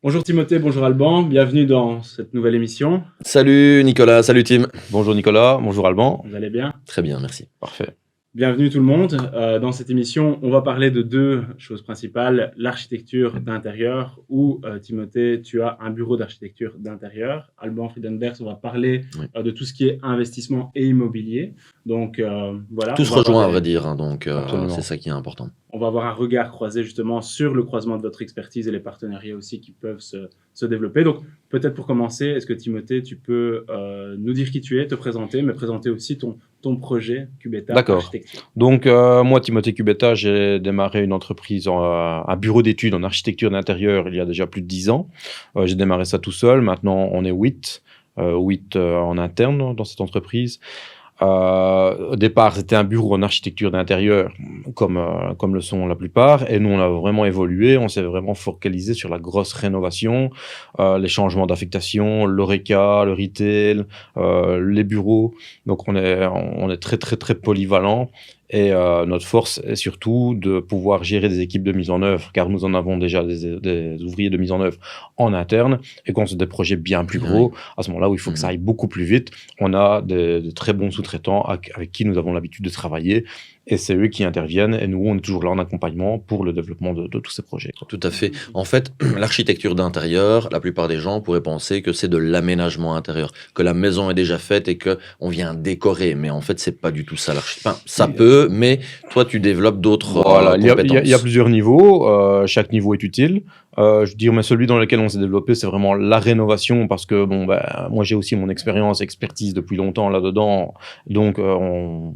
Bonjour Timothée, bonjour Alban, bienvenue dans cette nouvelle émission. Salut Nicolas, salut Tim. Bonjour Nicolas, bonjour Alban. Vous allez bien? Très bien, merci. Parfait. Bienvenue tout le monde. Dans cette émission, on va parler de deux choses principales, l'architecture d'intérieur, où Timothée, tu as un bureau d'architecture d'intérieur. Alban Friedenberg, on va parler de tout ce qui est investissement et immobilier. Donc voilà. Tout se rejoint à vrai dire, hein, donc c'est ça qui est important. On va avoir un regard croisé justement sur le croisement de votre expertise et les partenariats aussi qui peuvent se développer. Donc peut-être pour commencer, est-ce que Timothée, tu peux nous dire qui tu es, te présenter, mais présenter aussi ton projet Cubeta Architecture. Donc moi, Timothée Cubeta, j'ai démarré une entreprise, un bureau d'études en architecture d'intérieur il y a déjà plus de 10 ans. J'ai démarré ça tout seul. Maintenant, on est 8 en interne dans cette entreprise. Au départ, c'était un bureau en architecture d'intérieur, comme le sont la plupart. Et nous, on a vraiment évolué. On s'est vraiment focalisé sur la grosse rénovation, les changements d'affectation, l'ORECA, le retail, les bureaux. Donc, on est très, très, très polyvalent. Et notre force est surtout de pouvoir gérer des équipes de mise en œuvre, car nous en avons déjà des ouvriers de mise en œuvre en interne. Et quand c'est des projets bien plus gros, à ce moment-là où il faut que ça aille beaucoup plus vite, on a de très bons sous-traitants avec qui nous avons l'habitude de travailler. Et c'est eux qui interviennent. Et nous, on est toujours là en accompagnement pour le développement de tous ces projets. Tout à fait. En fait, l'architecture d'intérieur, la plupart des gens pourraient penser que c'est de l'aménagement intérieur, que la maison est déjà faite et qu'on vient décorer. Mais en fait, c'est pas du tout ça. Ça peut, mais toi, tu développes d'autres compétences. Il y a plusieurs niveaux. Chaque niveau est utile. Je dis, mais celui dans lequel on s'est développé, c'est vraiment la rénovation, parce que moi j'ai aussi mon expertise depuis longtemps là-dedans, donc on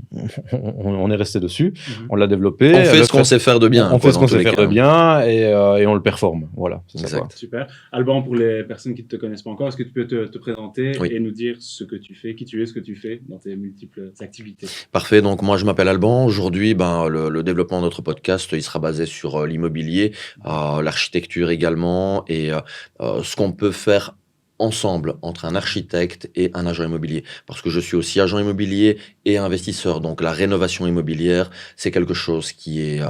est resté dessus, on l'a développé. On fait ce qu'on sait faire de bien. On fait ce qu'on sait faire de bien et on le performe. Voilà. Exact. Super. Alban, pour les personnes qui ne te connaissent pas encore, est-ce que tu peux te présenter et nous dire ce que tu fais, qui tu es, ce que tu fais dans tes multiples activités? Parfait. Donc moi je m'appelle Alban. Aujourd'hui, le développement de notre podcast, il sera basé sur l'immobilier, l'architecture également, et ce qu'on peut faire ensemble entre un architecte et un agent immobilier, parce que je suis aussi agent immobilier et investisseur, donc la rénovation immobilière, c'est quelque chose qui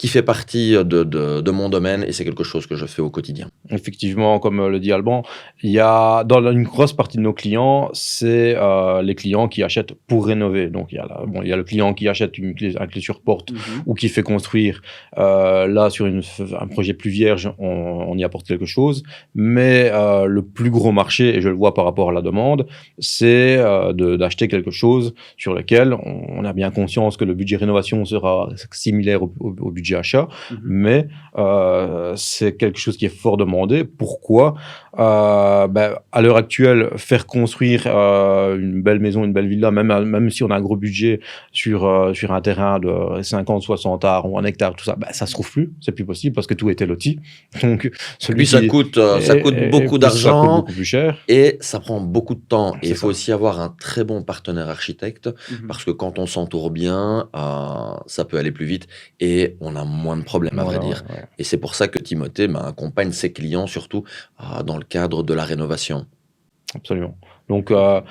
fait partie de mon domaine, et c'est quelque chose que je fais au quotidien. Effectivement, comme le dit Alban, il y a dans une grosse partie de nos clients, c'est les clients qui achètent pour rénover. Donc il y a le client qui achète un clé sur porte ou qui fait construire. Là, sur un projet plus vierge, on y apporte quelque chose, mais le plus gros marché, et je le vois par rapport à la demande, c'est d'acheter quelque chose sur lequel on a bien conscience que le budget rénovation sera similaire au budget achat, mais c'est quelque chose qui est fort demandé. Pourquoi? À l'heure actuelle, faire construire une belle maison, une belle villa, même si on a un gros budget sur un terrain de 50, 60 arts ou un hectare, tout ça, ça se trouve plus, c'est plus possible parce que tout était loti. Donc, ça coûte beaucoup d'argent. Plus cher. Et ça prend beaucoup de temps. Et il faut aussi avoir un très bon partenaire architecte, parce que quand on s'entoure bien, ça peut aller plus vite et on a moins de problèmes, à vrai dire. Ouais. Et c'est pour ça que Timothée accompagne ses clients, surtout dans le cadre de la rénovation. Absolument. Donc, un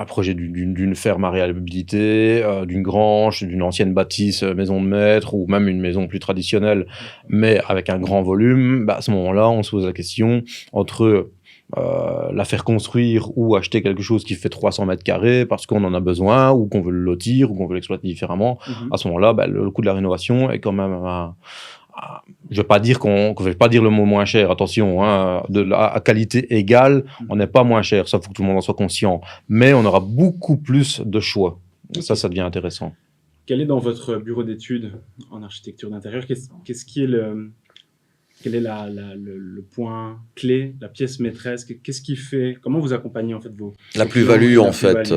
projet d'une ferme à réhabiliter, d'une grange, d'une ancienne bâtisse, maison de maître, ou même une maison plus traditionnelle, mais avec un grand volume, à ce moment-là, on se pose la question entre la faire construire ou acheter quelque chose qui fait 300 mètres carrés parce qu'on en a besoin, ou qu'on veut le lotir, ou qu'on veut l'exploiter différemment. À ce moment-là, le coût de la rénovation est quand même je vais pas dire le mot moins cher, attention, à qualité égale, on n'est pas moins cher, ça faut que tout le monde en soit conscient, mais on aura beaucoup plus de choix. Ça devient intéressant. Quel est dans votre bureau d'études en architecture d'intérieur, quel est le point clé, la pièce maîtresse? Qu'est-ce qui fait? Comment vous accompagnez en fait la plus-value en fait.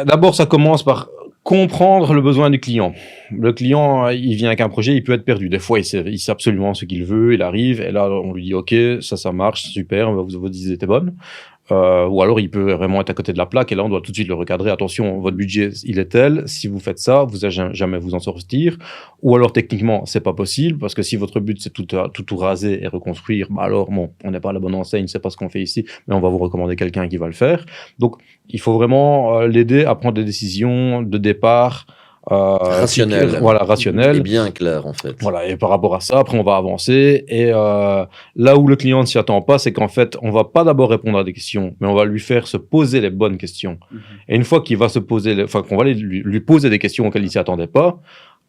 D'abord, ça commence par comprendre le besoin du client. Le client, il vient avec un projet, il peut être perdu. Des fois, il sait absolument ce qu'il veut, il arrive, et là, on lui dit « Ok, ça marche, super, votre idée était bonne ». Ou alors il peut vraiment être à côté de la plaque, et là on doit tout de suite le recadrer. Attention, votre budget il est tel, si vous faites ça, vous n'allez jamais vous en sortir. Ou alors techniquement c'est pas possible, parce que si votre but c'est tout raser et reconstruire, alors bon, on n'est pas à la bonne enseigne, c'est pas ce qu'on fait ici, mais on va vous recommander quelqu'un qui va le faire. Donc il faut vraiment l'aider à prendre des décisions de départ Rationnel. Voilà, rationnel. Et bien clair, en fait. Voilà, et par rapport à ça, après, on va avancer. Et là où le client ne s'y attend pas, c'est qu'en fait, on va pas d'abord répondre à des questions, mais on va lui faire se poser les bonnes questions. Et une fois qu'il va se poser, qu'on va lui poser des questions auxquelles il s'y attendait pas,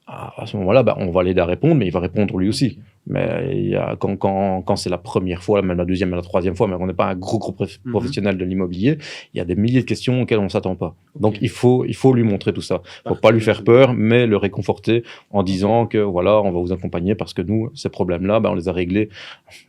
à ce moment-là, on va l'aider à répondre, mais il va répondre lui aussi. Mais quand c'est la première fois, même la deuxième et la troisième fois, mais on n'est pas un gros professionnel de l'immobilier, il y a des milliers de questions auxquelles on ne s'attend pas. Donc, il faut lui montrer tout ça. Il ne faut pas lui faire peur, mais le réconforter en disant que voilà, on va vous accompagner parce que nous, ces problèmes-là, on les a réglés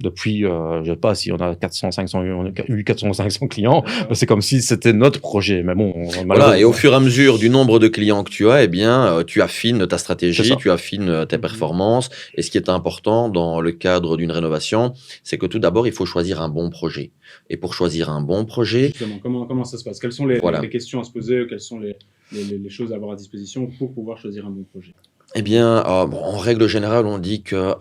depuis, je ne sais pas si on a 400, 500, on a eu 400 ou 500 clients, c'est comme si c'était notre projet. Mais bon, voilà, et au fur et à mesure du nombre de clients que tu as, eh bien, tu affines ta stratégie, tu affines tes performances. Et ce qui est important dans le cadre d'une rénovation, c'est que tout d'abord, il faut choisir un bon projet. Et pour choisir un bon projet... Justement, comment ça se passe? Quelles sont les questions à se poser? Quelles sont les choses à avoir à disposition pour pouvoir choisir un bon projet? Eh bien, en règle générale, on dit que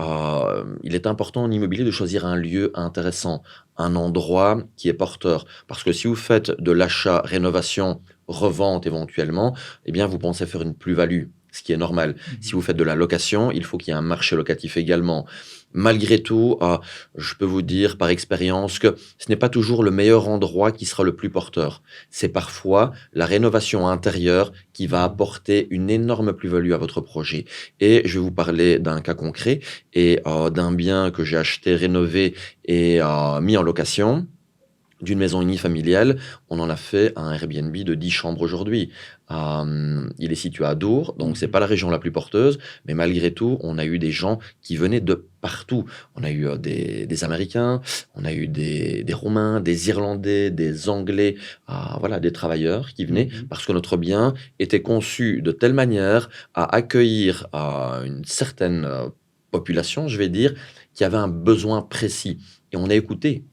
il est important en immobilier de choisir un lieu intéressant, un endroit qui est porteur. Parce que si vous faites de l'achat, rénovation, revente éventuellement, eh bien, vous pensez faire une plus-value, ce qui est normal. Si vous faites de la location, il faut qu'il y ait un marché locatif également. Malgré tout, je peux vous dire par expérience que ce n'est pas toujours le meilleur endroit qui sera le plus porteur. C'est parfois la rénovation intérieure qui va apporter une énorme plus-value à votre projet. Et je vais vous parler d'un cas concret et d'un bien que j'ai acheté, rénové et mis en location. D'une maison unifamiliale, on en a fait un Airbnb de 10 chambres aujourd'hui. Il est situé à Dour, donc c'est pas la région la plus porteuse, mais malgré tout, on a eu des gens qui venaient de partout. On a eu des Américains, on a eu des Roumains, des Irlandais, des Anglais, voilà, des travailleurs qui venaient parce que notre bien était conçu de telle manière à accueillir une certaine population, je vais dire, qui avait un besoin précis. Et on a écouté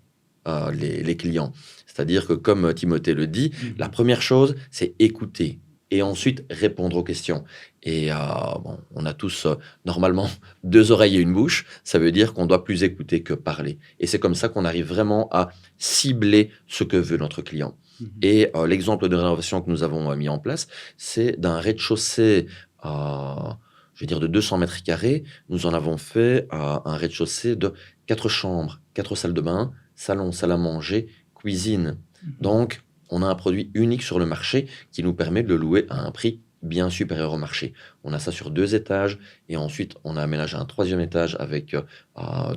les clients. C'est-à-dire que, comme Timothée le dit, la première chose, c'est écouter et ensuite répondre aux questions. Et on a tous, normalement, 2 oreilles et une bouche. Ça veut dire qu'on doit plus écouter que parler. Et c'est comme ça qu'on arrive vraiment à cibler ce que veut notre client. Et l'exemple de rénovation que nous avons mis en place, c'est d'un rez-de-chaussée je vais dire de 200 mètres carrés. Nous en avons fait un rez-de-chaussée de 4 chambres, 4 salles de bain, salon, salle à manger, cuisine. Donc, on a un produit unique sur le marché qui nous permet de le louer à un prix bien supérieur au marché. On a ça sur 2 étages et ensuite, on a aménagé un 3e étage avec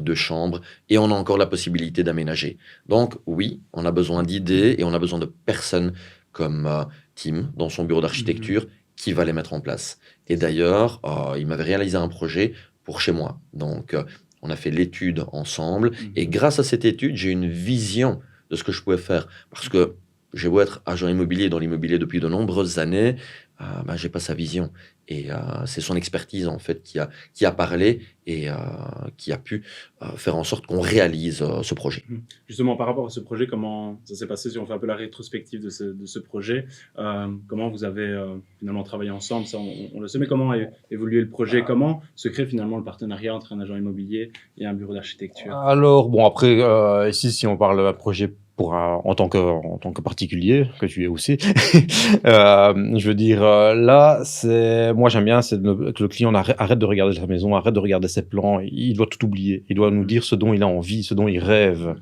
2 chambres et on a encore la possibilité d'aménager. Donc, oui, on a besoin d'idées et on a besoin de personnes comme Tim dans son bureau d'architecture qui va les mettre en place. Et d'ailleurs, il m'avait réalisé un projet pour chez moi. Donc, on a fait l'étude ensemble. Et grâce à cette étude, j'ai une vision de ce que je pouvais faire. Parce que j'ai beau être agent immobilier dans l'immobilier depuis de nombreuses années, j'ai pas sa vision. Et c'est son expertise, en fait, qui a parlé et qui a pu faire en sorte qu'on réalise ce projet. Justement, par rapport à ce projet, comment ça s'est passé? Si on fait un peu la rétrospective de ce projet, comment vous avez finalement travaillé ensemble? Ça, on le sait, mais comment a évolué le projet? Comment se crée finalement le partenariat entre un agent immobilier et un bureau d'architecture? Alors, bon, après, ici, si on parle d'un projet en tant que particulier, que tu es aussi, je veux dire, là, moi j'aime bien, c'est que le client arrête de regarder sa maison, arrête de regarder ses plans, il doit tout oublier, il doit nous dire ce dont il a envie, ce dont il rêve.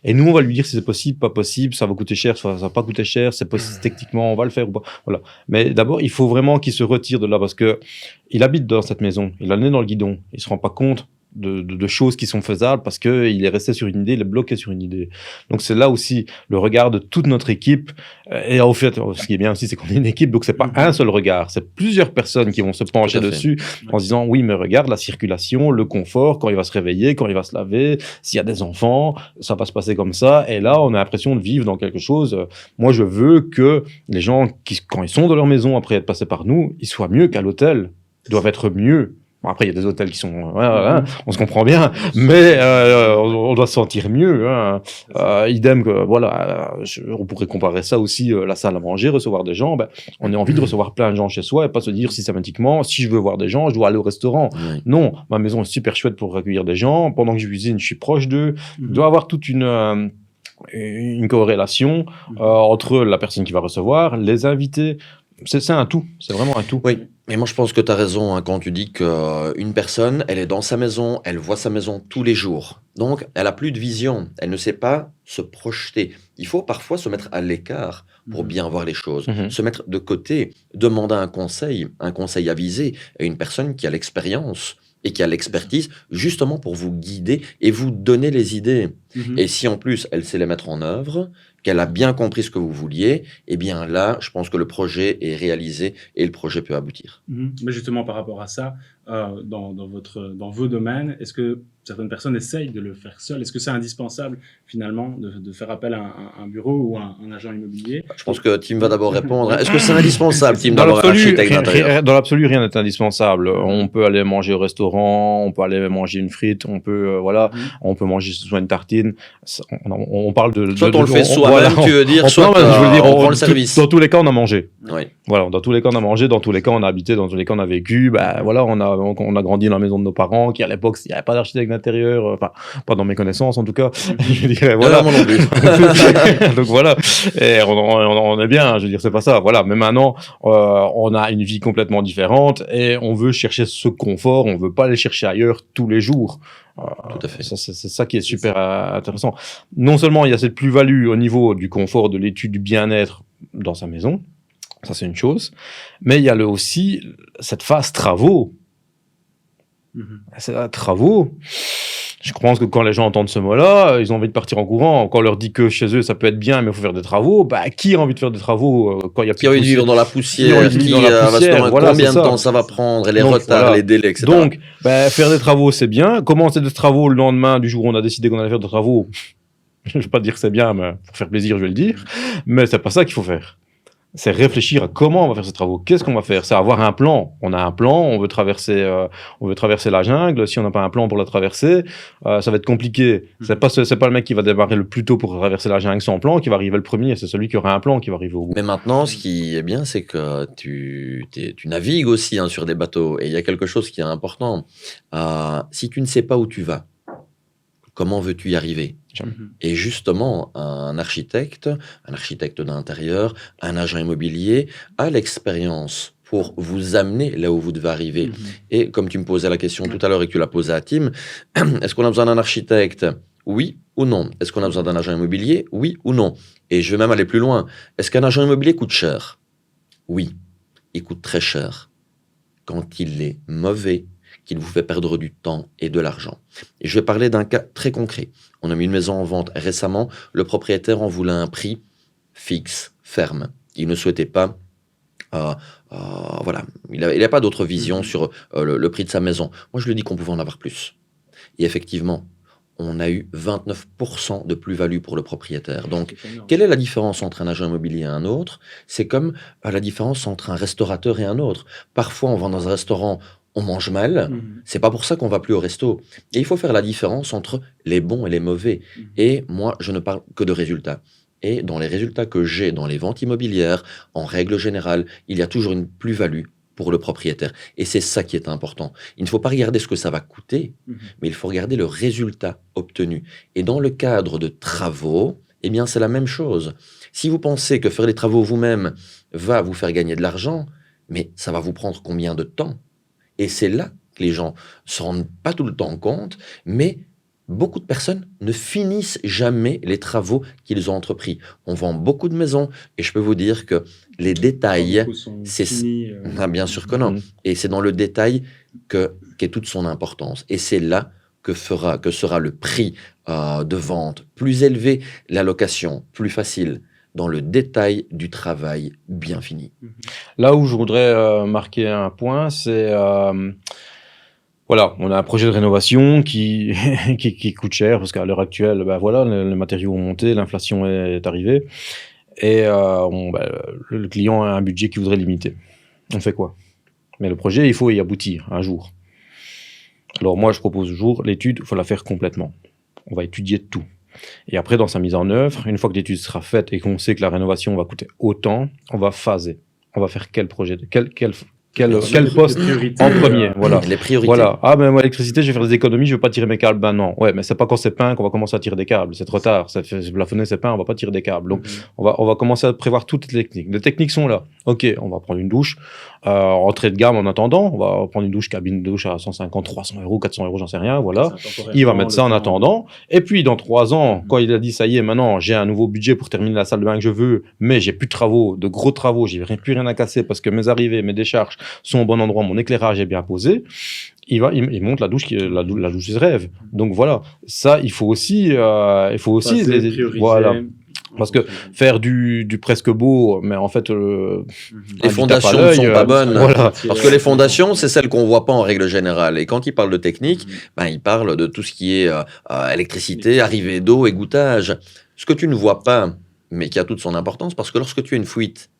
Et nous, on va lui dire si c'est possible, pas possible, ça va coûter cher, ça va pas coûter cher, c'est possible, techniquement, on va le faire ou pas. Voilà. Mais d'abord, il faut vraiment qu'il se retire de là parce que il habite dans cette maison, il a le nez dans le guidon, il se rend pas compte de choses qui sont faisables parce qu'il est resté sur une idée, il est bloqué sur une idée. Donc c'est là aussi le regard de toute notre équipe. Et en fait, ce qui est bien aussi, c'est qu'on est une équipe, donc c'est pas un seul regard, c'est plusieurs personnes qui vont se pencher dessus en se disant oui, mais regarde la circulation, le confort, quand il va se réveiller, quand il va se laver, s'il y a des enfants, ça va se passer comme ça. Et là, on a l'impression de vivre dans quelque chose. Moi, je veux que les gens quand ils sont dans leur maison après être passés par nous, ils soient mieux qu'à l'hôtel, ils doivent être mieux. Bon, après, il y a des hôtels qui sont... on se comprend bien, mais on doit se sentir mieux. Idem que, voilà, on pourrait comparer ça aussi, la salle à manger, recevoir des gens. On a envie de recevoir plein de gens chez soi et pas se dire systématiquement, si je veux voir des gens, je dois aller au restaurant. Non, ma maison est super chouette pour accueillir des gens. Pendant que je cuisine, je suis proche d'eux. Il doit y avoir toute une corrélation entre la personne qui va recevoir, les invités. c'est un tout, c'est vraiment un tout. Oui, mais moi je pense que tu as raison hein, quand tu dis qu'une personne, elle est dans sa maison, elle voit sa maison tous les jours. Donc, elle a plus de vision, elle ne sait pas se projeter. Il faut parfois se mettre à l'écart pour bien voir les choses, se mettre de côté, demander un conseil avisé à une personne qui a l'expérience et qui a l'expertise, justement pour vous guider et vous donner les idées. Et si en plus elle sait les mettre en œuvre, qu'elle a bien compris ce que vous vouliez, eh bien là, je pense que le projet est réalisé et le projet peut aboutir. Mais justement, par rapport à ça, dans vos domaines, est-ce que certaines personnes essayent de le faire seules? Est-ce que c'est indispensable, finalement, de faire appel à un bureau ou à un agent immobilier? Je pense que Tim va d'abord répondre. Est-ce que c'est indispensable, Tim, d'avoir un architecte d'intérieur? Dans l'absolu, rien n'est indispensable. On peut aller manger au restaurant, on peut aller manger une frite, on peut, on peut manger soit une tartine. On parle de... Soit on le fait soi-même, tu veux dire, soit on prend le service. Dans tous les cas, on a mangé. Oui. Voilà, dans tous les cas, on a mangé, dans tous les cas, on a habité, dans tous les cas, on a vécu. Voilà, on a grandi dans la maison de nos parents, qui à l'époque, il n'y avait pas d'architecte d'intérieur, enfin, pas dans mes connaissances en tout cas. Je dirais, voilà. Moi non plus. Donc voilà, et on est bien, je veux dire, c'est pas ça. Voilà, mais maintenant, on a une vie complètement différente et on veut chercher ce confort, on veut pas aller chercher ailleurs tous les jours. Tout à fait. C'est ça qui est super intéressant. Non seulement il y a cette plus-value au niveau du confort, de l'étude, du bien-être dans sa maison, ça c'est une chose, mais il y a aussi cette phase travaux. C'est travaux. Je pense que quand les gens entendent ce mot-là, ils ont envie de partir en courant. Quand on leur dit que chez eux ça peut être bien, mais il faut faire des travaux, qui a envie de faire des travaux quand il y a plus qui a envie de vivre dans la poussière, va se demander combien de temps ça va prendre, et les retards, les délais, etc. Donc, faire des travaux, c'est bien. Commencer des travaux le lendemain du jour où on a décidé qu'on allait faire des travaux, je ne vais pas dire que c'est bien, mais pour faire plaisir, je vais le dire. Mais c'est pas ça qu'il faut faire. C'est réfléchir à comment on va faire ces travaux. Qu'est-ce qu'on va faire? C'est avoir un plan. On a un plan, on veut traverser la jungle. Si on n'a pas un plan pour la traverser, ça va être compliqué. C'est pas le mec qui va démarrer le plus tôt pour traverser la jungle sans plan qui va arriver le premier. C'est celui qui aura un plan qui va arriver au bout. Mais maintenant, ce qui est bien, c'est que tu navigues aussi sur des bateaux. Et il y a quelque chose qui est important. Si tu ne sais pas où tu vas, comment veux-tu y arriver? Et justement, un architecte d'intérieur, un agent immobilier a l'expérience pour vous amener là où vous devez arriver. Et comme tu me posais la question tout à l'heure et que tu l'as posée à Tim, est-ce qu'on a besoin d'un architecte? Oui ou non? Est-ce qu'on a besoin d'un agent immobilier? Oui ou non? Et je vais même aller plus loin. Est-ce qu'un agent immobilier coûte cher? Oui, il coûte très cher quand il est mauvais, qu'il vous fait perdre du temps et de l'argent. Et je vais parler d'un cas très concret. On a mis une maison en vente récemment. Le propriétaire en voulait un prix fixe, ferme. Il ne souhaitait pas... voilà. Il n'avait pas d'autre vision sur le prix de sa maison. Moi, je lui ai dit qu'on pouvait en avoir plus. Et effectivement, on a eu 29% de plus-value pour le propriétaire. Donc, quelle est la différence entre un agent immobilier et un autre? C'est comme la différence entre un restaurateur et un autre. Parfois, on va dans un restaurant... on mange mal, c'est pas pour ça qu'on va plus au resto. Et il faut faire la différence entre les bons et les mauvais. Et moi, je ne parle que de résultats. Et dans les résultats que j'ai dans les ventes immobilières, en règle générale, il y a toujours une plus-value pour le propriétaire. Et c'est ça qui est important. Il ne faut pas regarder ce que ça va coûter, mais il faut regarder le résultat obtenu. Et dans le cadre de travaux, eh bien, c'est la même chose. Si vous pensez que faire les travaux vous-même va vous faire gagner de l'argent, mais ça va vous prendre combien de temps? Et c'est là que les gens ne se rendent pas tout le temps compte, mais beaucoup de personnes ne finissent jamais les travaux qu'ils ont entrepris. On vend beaucoup de maisons et je peux vous dire que les détails, c'est bien sûr que non. Et c'est dans le détail qu'est toute son importance. Et c'est là que sera le prix de vente plus élevé, la location plus facile, dans le détail du travail bien fini. Là où je voudrais marquer un point, c'est... voilà, on a un projet de rénovation qui coûte cher, parce qu'à l'heure actuelle, les matériaux ont monté, l'inflation est arrivée, et le client a un budget qu'il voudrait limiter. On fait quoi? Mais le projet, il faut y aboutir un jour. Alors moi, je propose toujours, l'étude, il faut la faire complètement. On va étudier tout. Et après, dans sa mise en œuvre, une fois que l'étude sera faite et qu'on sait que la rénovation va coûter autant, on va phaser. On va faire quel projet, quel Les poste priorités, en premier, voilà. Les priorités. Voilà. Ah, ben moi, l'électricité, je vais faire des économies, je vais pas tirer mes câbles. Ben non. Ouais, mais c'est pas quand c'est peint qu'on va commencer à tirer des câbles. C'est trop tard. C'est plafonné, c'est peint, on va pas tirer des câbles. Donc, on va commencer à prévoir toutes les techniques. Les techniques sont là. Ok, on va prendre une douche. Entrée de gamme en attendant. On va prendre une douche, cabine de douche à 150, 300 euros, 400 euros, j'en sais rien. Voilà. Il va mettre ça en attendant. Et puis, dans 3 ans, quand il a dit, ça y est, maintenant, j'ai un nouveau budget pour terminer la salle de bain que je veux, mais j'ai plus de travaux, de gros travaux, j'ai plus rien à casser parce que mes arrivées, mes décharges sont au bon endroit, mon éclairage est bien posé, il monte la douche la douche des rêves. Donc voilà, ça il faut aussi voilà, parce que faire du presque beau, mais en fait les fondations ne sont pas bonnes. Voilà. Parce que les fondations, c'est celles qu'on voit pas en règle générale. Et quand ils parlent de technique, ils parlent de tout ce qui est électricité, arrivée d'eau, égouttage. Ce que tu ne vois pas, mais qui a toute son importance, parce que lorsque tu as une fuite,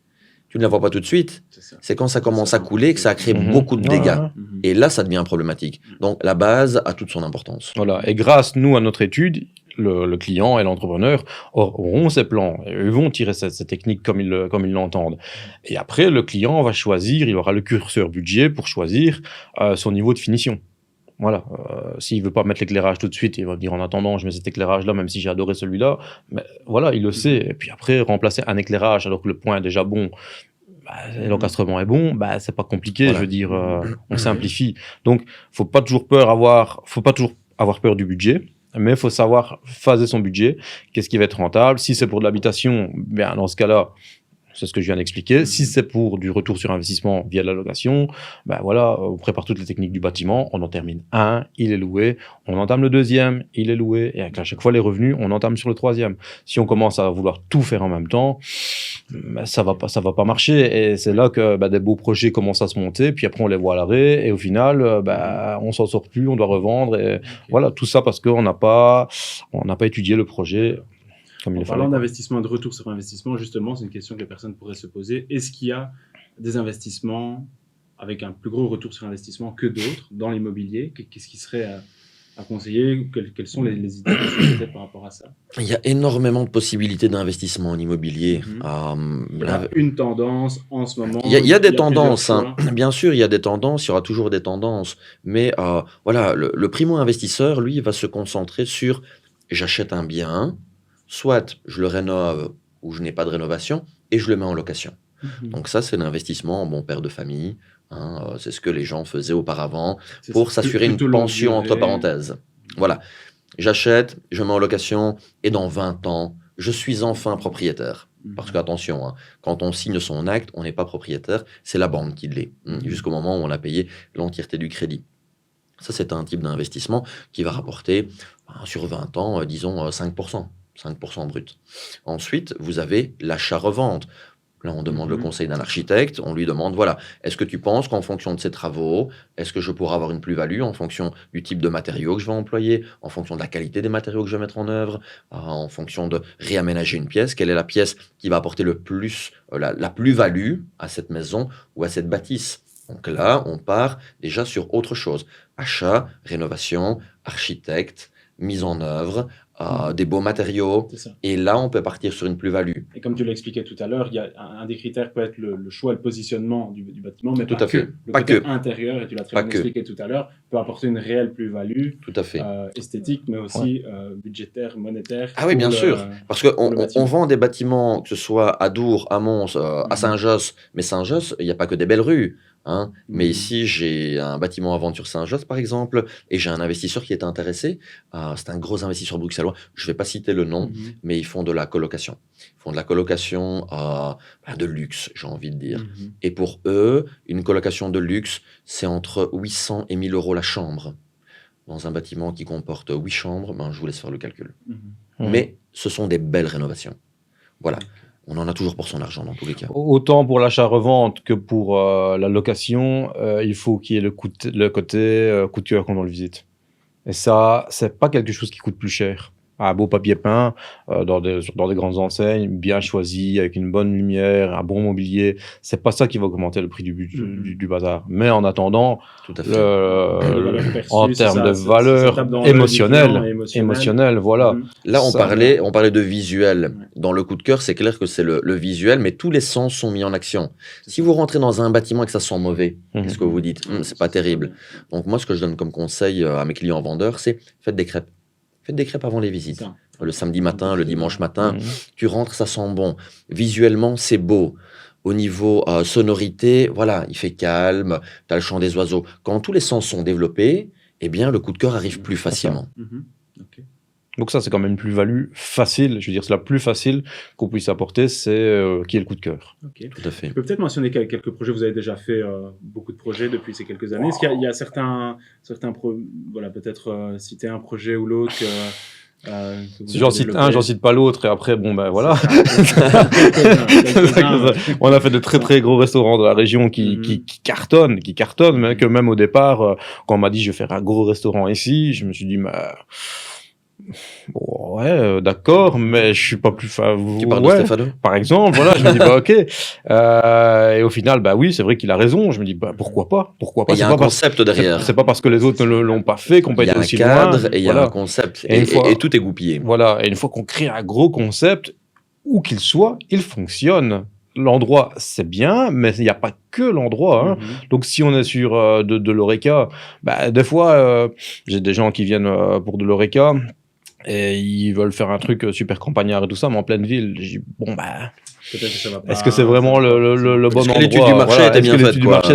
tu ne la vois pas tout de suite. C'est quand ça commence à couler que ça crée beaucoup de dégâts. Et là, ça devient problématique. Donc, la base a toute son importance. Voilà. Et grâce, nous, à notre étude, le client et l'entrepreneur auront ses plans. Et eux vont tirer cette technique comme ils l'entendent. Et après, le client va choisir, il aura le curseur budget pour choisir son niveau de finition. Voilà, s'il veut pas mettre l'éclairage tout de suite, il va dire en attendant, je mets cet éclairage-là, même si j'ai adoré celui-là. Mais voilà, il le sait. Et puis après, remplacer un éclairage alors que le point est déjà bon, l'encastrement est bon, c'est pas compliqué. Voilà. Je veux dire, on simplifie. Donc, faut pas toujours avoir peur du budget. Mais il faut savoir phaser son budget. Qu'est-ce qui va être rentable? Si c'est pour de l'habitation, dans ce cas-là, c'est ce que je viens d'expliquer. Si c'est pour du retour sur investissement via de la location, voilà, on prépare toutes les techniques du bâtiment, on en termine un, il est loué, on entame le deuxième, il est loué, et à chaque fois les revenus, on entame sur le troisième. Si on commence à vouloir tout faire en même temps, ça va pas marcher, et c'est là que des beaux projets commencent à se monter, puis après on les voit à l'arrêt, et au final, on s'en sort plus, on doit revendre, et voilà, tout ça parce qu'on n'a pas étudié le projet. En parlant d'investissement et de retour sur investissement, justement, c'est une question que les personnes pourraient se poser. Est-ce qu'il y a des investissements avec un plus gros retour sur investissement que d'autres dans l'immobilier? Qu'est-ce qui serait à conseiller? Quelles sont les idées peut-être par rapport à ça? Il y a énormément de possibilités d'investissement en immobilier. Il y a une tendance en ce moment. Il y a des tendances. Bien sûr, il y a des tendances. Il y aura toujours des tendances. Mais voilà, le primo-investisseur, lui, va se concentrer sur j'achète un bien. Soit je le rénove ou je n'ai pas de rénovation et je le mets en location. Donc ça, c'est l'investissement en bon père de famille. C'est ce que les gens faisaient auparavant pour s'assurer une pension entre parenthèses. Voilà, j'achète, je mets en location et dans 20 ans, je suis enfin propriétaire. Parce qu'attention, quand on signe son acte, on n'est pas propriétaire, c'est la banque qui l'est, jusqu'au moment où on a payé l'entièreté du crédit. Ça, c'est un type d'investissement qui va rapporter sur 20 ans, disons 5%. 5% brut. Ensuite, vous avez l'achat-revente. Là, on demande le conseil d'un architecte. On lui demande, voilà, est-ce que tu penses qu'en fonction de ces travaux, est-ce que je pourrais avoir une plus-value en fonction du type de matériaux que je vais employer, en fonction de la qualité des matériaux que je vais mettre en œuvre, en fonction de réaménager une pièce, quelle est la pièce qui va apporter le plus, la plus-value à cette maison ou à cette bâtisse. Donc là, on part déjà sur autre chose. Achat, rénovation, architecte, mise en œuvre, des beaux matériaux, et là on peut partir sur une plus-value. Et comme tu l'expliquais tout à l'heure, il y a un des critères peut être le choix et le positionnement du bâtiment, mais tout à fait. Le côté intérieur, et tu l'as très bien expliqué tout à l'heure, peut apporter une réelle plus-value, tout à fait. Esthétique, mais aussi budgétaire, monétaire. Ah oui, bien sûr, parce qu'on vend des bâtiments, que ce soit à Dour, à Mons, à Saint-Josse, mais Saint-Josse, il n'y a pas que des belles rues. Mais ici, j'ai un bâtiment à vendre sur Saint-Josse, par exemple, et j'ai un investisseur qui est intéressé. C'est un gros investisseur bruxellois. Je ne vais pas citer le nom, mais ils font de la colocation. Ils font de la colocation de luxe, j'ai envie de dire. Et pour eux, une colocation de luxe, c'est entre 800 et 1000 euros la chambre. Dans un bâtiment qui comporte 8 chambres, je vous laisse faire le calcul. Mais ce sont des belles rénovations. Voilà. On en a toujours pour son argent dans tous les cas. Autant pour l'achat-revente que pour la location, il faut qu'il y ait le côté coup de cœur quand on le visite. Et ça, c'est pas quelque chose qui coûte plus cher. un beau papier peint dans des grandes enseignes, bien choisi, avec une bonne lumière, un bon mobilier. C'est pas ça qui va augmenter le prix du bazar. Mais en attendant, Tout à fait. en termes de valeur émotionnelle, voilà. Là, on Ça, parlait de visuel. Ouais. Dans le coup de cœur, c'est clair que c'est le visuel, mais tous les sens sont mis en action. Si vous rentrez dans un bâtiment et que ça sent mauvais, qu'est-ce que vous dites? C'est pas terrible. Donc moi, ce que je donne comme conseil à mes clients vendeurs, c'est faites des crêpes. Faites des crêpes avant les visites. Le samedi matin, le dimanche matin, tu rentres, ça sent bon. Visuellement, c'est beau. Au niveau sonorité, voilà, il fait calme, tu as le chant des oiseaux. Quand tous les sens sont développés, eh bien, le coup de cœur arrive plus facilement. Ok. Donc ça, c'est quand même une plus-value facile. Je veux dire, c'est la plus facile qu'on puisse apporter, c'est qui est le coup de cœur. Ok. Tout à fait. Tu peux peut-être mentionner quelques projets. Vous avez déjà fait beaucoup de projets depuis ces quelques années. Est-ce qu'il y a certains voilà, peut-être citer un projet ou l'autre Si j'en cite un, j'en cite pas l'autre, et après, bon, ben voilà. Quelques-uns. On a fait de très très gros restaurants de la région qui cartonnent, mais que même au départ, quand on m'a dit je vais faire un gros restaurant ici, je me suis dit, bon, ouais, d'accord, mais je suis pas plus Tu parles de Stéphano? par exemple, voilà, je me dis, bah, ok. Et au final, bah oui, c'est vrai qu'il a raison. Je me dis, bah, pourquoi pas? Il y a un concept derrière. C'est pas parce que les autres ne l'ont pas fait qu'on peut être aussi Il y a un loin. cadre et il y a un concept. Et tout est goupillé. Voilà. Et une fois qu'on crée un gros concept, où qu'il soit, il fonctionne. L'endroit, c'est bien, mais il n'y a pas que l'endroit. Hein. Donc, si on est sur de l'Oreca, bah, des fois, j'ai des gens qui viennent pour de l'Oreca et ils veulent faire un truc super campagnard et tout ça, mais en pleine ville. J'ai dit, bon, bah, Peut-être que ça va pas. est-ce que c'est vraiment le bon endroit? L'étude du marché était bien faite, du marché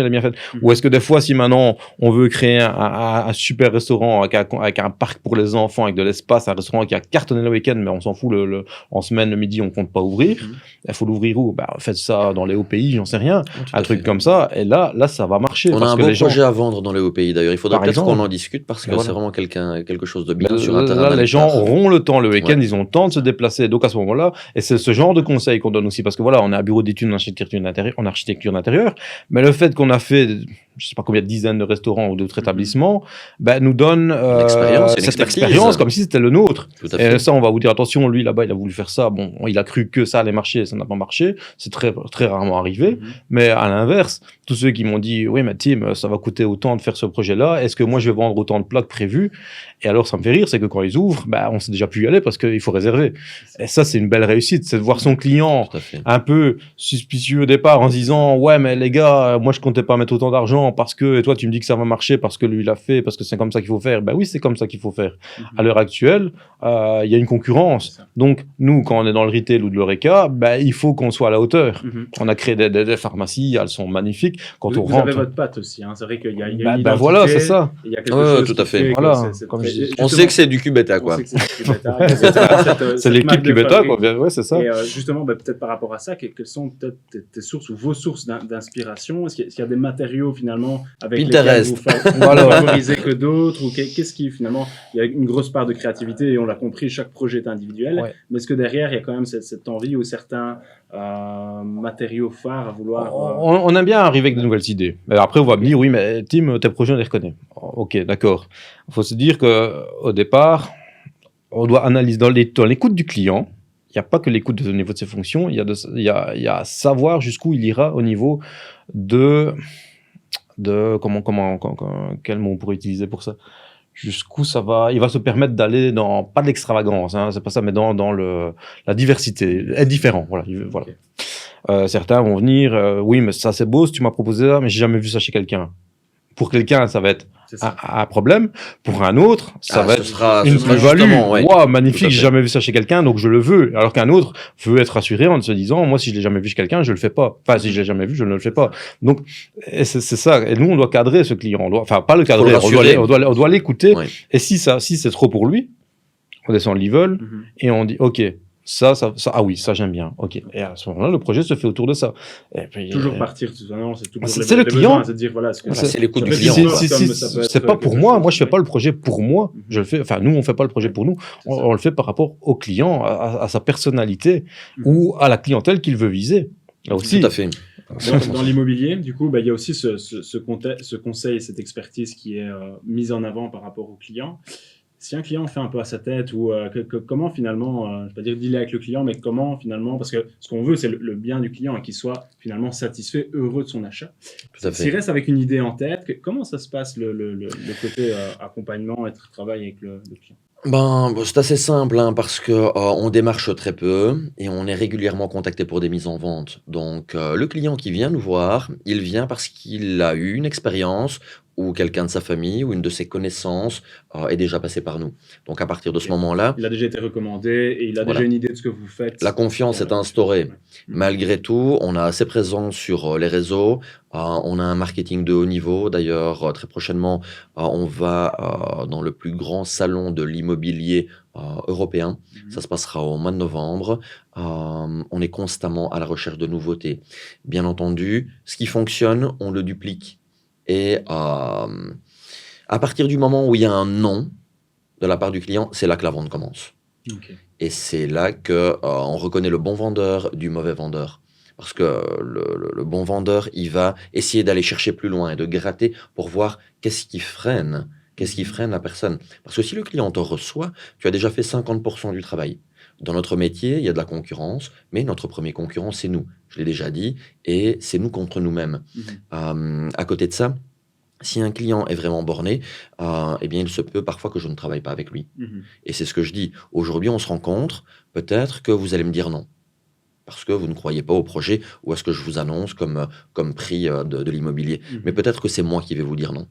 elle est bien faite? Ou est-ce que des fois, si maintenant on veut créer un super restaurant avec un parc pour les enfants, avec de l'espace, un restaurant qui a cartonné le week-end, mais on s'en fout, en semaine, le midi, on compte pas ouvrir, il faut l'ouvrir où? Bah, faites ça dans les hauts pays, j'en sais rien. Un truc comme ça, et là, ça va marcher. On a un bon projet à vendre dans les hauts pays, d'ailleurs. Il faudrait peut-être qu'on en discute parce que voilà. C'est vraiment quelque chose de bien sur un terrain. Là, les gens auront le temps le week-end, ils ont le temps de se déplacer. Donc, à ce moment-là, et c'est ce genre de conseils qu'on donne aussi, parce que voilà, on a un bureau d'études en architecture d'intérieur, mais le fait qu'on a fait, je sais pas combien de dizaines de restaurants ou d'autres établissements, bah, nous donne cette expérience comme si c'était le nôtre. Et ça, on va vous dire, attention, lui là-bas, il a voulu faire ça, bon, il a cru que ça allait marcher, ça n'a pas marché, c'est très, très rarement arrivé, mais à l'inverse, tous ceux qui m'ont dit, oui, mais Tim, ça va coûter autant de faire ce projet-là, est-ce que moi je vais vendre autant de plats que prévu? Et alors, ça me fait rire, c'est que quand ils ouvrent, bah, on sait déjà plus y aller parce qu'il faut réserver. Et ça, c'est une belle réussite, c'est de voir son client un peu suspicieux au départ en se disant, ouais, mais les gars, moi je comptais pas mettre autant d'argent parce que, et toi tu me dis que ça va marcher parce que lui l'a fait, parce que c'est comme ça qu'il faut faire. Ben oui, c'est comme ça qu'il faut faire. À l'heure actuelle, il y a une concurrence. Donc, nous, quand on est dans le retail ou de l'Oreca, ben, il faut qu'on soit à la hauteur. On a créé des pharmacies, elles sont magnifiques. Quand on rentre. Vous avez votre patte aussi, hein. C'est vrai qu'il y a une identité. Ben voilà, c'est ça. Il y a quelque chose tout à fait. Voilà. On sait que c'est du Cubetta, quoi. C'est l'équipe Cubetta, quoi. Ouais, c'est ça. Et justement, peut-être par rapport à ça, quelles sont peut-être tes sources ou vos sources d'inspiration? Est-ce qu'il y a des matériaux finalement avec lesquels vous favorisez que d'autres, ou qu'est-ce qui finalement, il y a une grosse part de créativité et on l'a compris, chaque projet est individuel, mais est-ce que derrière il y a quand même cette envie ou certains matériaux phares à vouloir on aime bien arriver avec de nouvelles idées. Mais après on va me dire, oui, mais Tim, tes projets on les reconnaît. Ok, d'accord. Il faut se dire qu'au départ, on doit analyser dans l'écoute du client. Il n'y a pas que l'écoute au niveau de ses fonctions, il y a savoir jusqu'où il ira au niveau de quel mot on pourrait utiliser pour ça, jusqu'où il va se permettre d'aller dans, pas de l'extravagance, hein, c'est pas ça, mais dans la diversité, être différent, voilà. Okay. Certains vont venir, oui, mais ça c'est beau, si tu m'as proposé ça, mais j'ai jamais vu ça chez quelqu'un. Pour quelqu'un, ça va être un problème. Pour un autre, ça va être une plus-value. Wow, magnifique, j'ai jamais vu ça chez quelqu'un, donc je le veux. Alors qu'un autre veut être rassuré en se disant, moi, si je l'ai jamais vu chez quelqu'un, je le fais pas. Enfin, si je l'ai jamais vu, je ne le fais pas. Donc, c'est ça. Et nous, on doit cadrer ce client. Enfin, pas le cadrer, on doit l'écouter. Ouais. Et si c'est trop pour lui, on descend le level et on dit, OK. Ça, ah oui, ça j'aime bien. Ok. Et à ce moment-là, le projet se fait autour de ça. Et puis, toujours partir. C'est le client. C'est l'écoute du client. C'est pas pour moi. Moi, je fais pas le projet pour moi. Je le fais. Enfin, nous, on fait pas le projet pour nous. On le fait par rapport au client, à sa personnalité ou à la clientèle qu'il veut viser. Là aussi. Tout à fait. Dans l'immobilier, du coup, il y a aussi ce conseil, cette expertise qui est mise en avant par rapport au client. si un client fait un peu à sa tête, ou comment finalement, je ne vais pas dire dealer avec le client, mais comment finalement, parce que ce qu'on veut, c'est le bien du client et qu'il soit finalement satisfait, heureux de son achat. Tout à fait. S'il reste avec une idée en tête, comment ça se passe le côté accompagnement et travail avec le client? C'est assez simple, hein, parce que on démarche très peu et on est régulièrement contacté pour des mises en vente. Donc, le client qui vient nous voir, il vient parce qu'il a eu une expérience ou quelqu'un de sa famille ou une de ses connaissances est déjà passé par nous. Donc, à partir de ce Ok. moment-là, Il a déjà été recommandé et il a voilà, déjà une idée de ce que vous faites. la confiance est instaurée. Ouais. Malgré tout, on est assez présent sur les réseaux. On a un marketing de haut niveau. D'ailleurs, très prochainement, on va dans le plus grand salon de l'immobilier européen. Ça se passera au mois de novembre. On est constamment à la recherche de nouveautés. Bien entendu, ce qui fonctionne, on le duplique. Et à partir du moment où il y a un non de la part du client, c'est là que la vente commence. Ok. Et c'est là que on reconnaît le bon vendeur du mauvais vendeur. Parce que le bon vendeur, il va essayer d'aller chercher plus loin et de gratter pour voir qu'est-ce qui freine la personne. Parce que si le client te reçoit, tu as déjà fait 50% du travail. Dans notre métier, il y a de la concurrence, mais notre premier concurrent, c'est nous. Je l'ai déjà dit, et c'est nous contre nous-mêmes. À côté de ça, si un client est vraiment borné, eh bien, il se peut parfois que je ne travaille pas avec lui. Et c'est ce que je dis. Aujourd'hui, on se rencontre. Peut-être que vous allez me dire non. Parce que vous ne croyez pas au projet ou à ce que je vous annonce comme prix de l'immobilier. Mais peut-être que c'est moi qui vais vous dire non.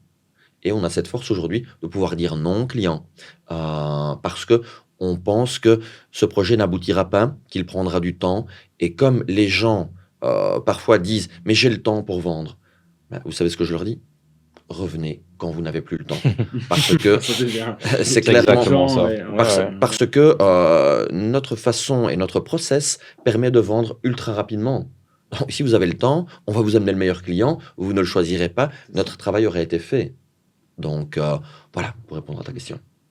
Et on a cette force aujourd'hui de pouvoir dire non au client. Parce que on pense que ce projet n'aboutira pas, qu'il prendra du temps. Et comme les gens parfois disent « mais j'ai le temps pour vendre », vous savez ce que je leur dis ? Revenez quand vous n'avez plus le temps. Parce que c'est clairement exactement ça. parce que notre façon et notre process permet de vendre ultra rapidement. Donc, si vous avez le temps, on va vous amener le meilleur client, vous ne le choisirez pas, notre travail aurait été fait. Donc voilà, pour répondre à ta question.